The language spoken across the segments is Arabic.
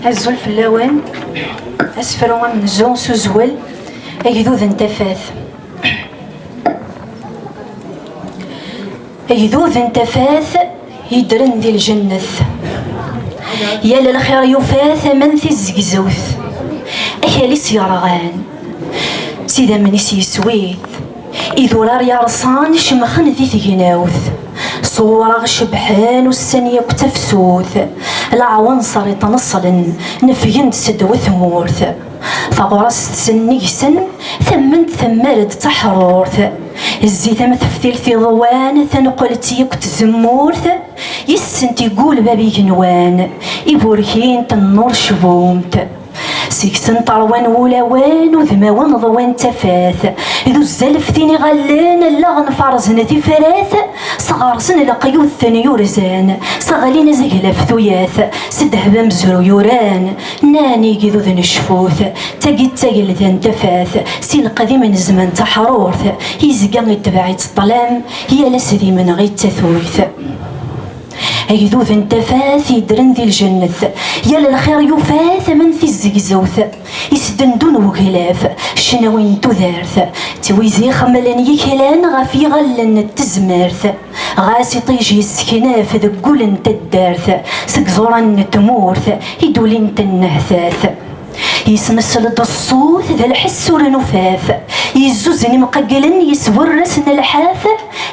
الزول في اللوان أسفروا من زون سوزول أجذوذ انتفاث أجذوذ انتفاث يدرن ذي الجنة يا للخير يفاث من في الزقزوث أكالي سيرغان سيدا من يسويث إذو رار يرصان شمخن ذي ثقناوث صورة شبحان والسنية كتفسوث العوانصر يتنصلن نفين تسد وثمورث فغرست سنيسن ثمنت ثمارد تحرورث الزيت مثفتيل في ضوان ثنقلت يكت زمورث يسنت يقول بابي جنوان يبوركين تنور شبومت سيكسن طروان ولوان وذماوان ضوان تفاث ذو الزلف ثيني غلان اللغن فرزن ذي فراث صغارسن لقيوث ثاني يورزان صغالين زقلف ثوياث سدهبا مزرو يوران ناني قذو ذن الشفوث تاقيد تاقل ذن تفاث سي القديم من زمن تحرورث يزقان يتبعيت الطلام هي لسدي من غير تثويث أيذوذ انتفاث يدرن ذي الجنة يا للخير يفاث من في الزقزوث يسدن دون وكلاف شنوين تذارث تويزي خملن يكلان غافي غلن التزمارث غاسي طيجي السكناف ذقولن تدارث سكزورن تمورث يدولين تنهثاث يسمسل الصوت ذا الحس ورنفاث يزوزني مققلن يسور رسن الحاث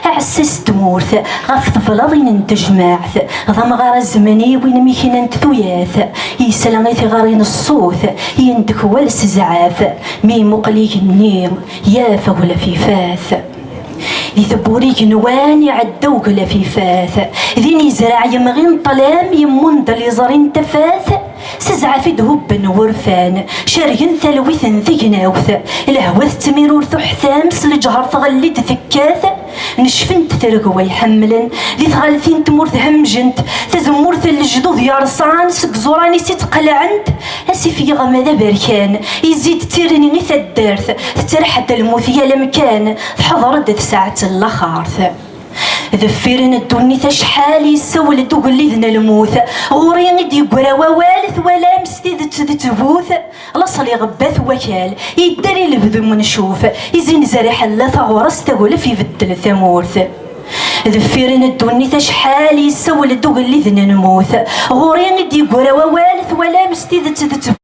عسس تمورث غف طفلاضين انتجماعث غم غار الزمني وين ميكين انت ثوياث يسلم غارين الصوت يندك والس زعاث مي مقليك النيم يافا ولا في فاث يثبوريك نوان يعدوك لفيفاث ذيني زرع يمغين طلام يمون دل يزرين تفاث سزع في دهب ورفان شارين ثلوث ثقناوث الهوث تميرور ثحثام سلجهر ثغليد ثكاث نشفنت ثرقوا يحملن ذي ثغالثين تمورث همجنت تزمورث الجدوذ يرصان سكزوراني سيتقلعنت اسفي غماذا بركان يزيد تيرني غيث الدارث ترحد الموت يا لمكان تحضرت ساعة اللخارث ذفيرن الدنيا شحال يسول دوغلي ذنا الموت غوري غيدي يقرا ووالث ولا مستيد تثبوث لصلي غباث وكال يدري البذو منشوف يزين زريح لا ثغرس تقول في بدل ثمورث ذفيرن الدنيا شحال يسول دوغلي ذنا الموت غوري غيدي يقرا ووالث ولا مستيد تثبوث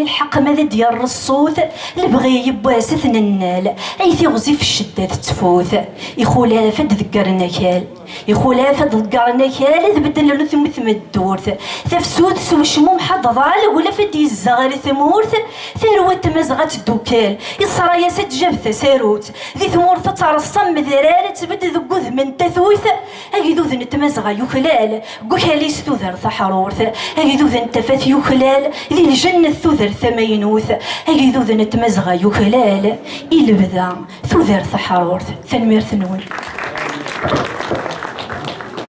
الحق ماذا ديال الصوت اللي يبواسث النال اي تغزي في الشده تفوث يخولا فد ذكرنا كال يخولا فد ذكرنا كال تبدل له ثم الدورث تفسود سو شموم حد ضال ولا فد يزغر ثمورث ثروه مزغه الدوكال يصرا سد جبث ساروت ذي ثمورث ترصم ذرال تبد ذكوذ من تثوث اكيدوذ نتمزغ يخلال كوكالي ستوذر ثحرورث اكيدوذ نتفاث يخلال ذي الجنه ثوذر ثمينوث أجدوذ نتمزغ يكلال إلبذا ثوذر ثحرورث ثنمير ثنون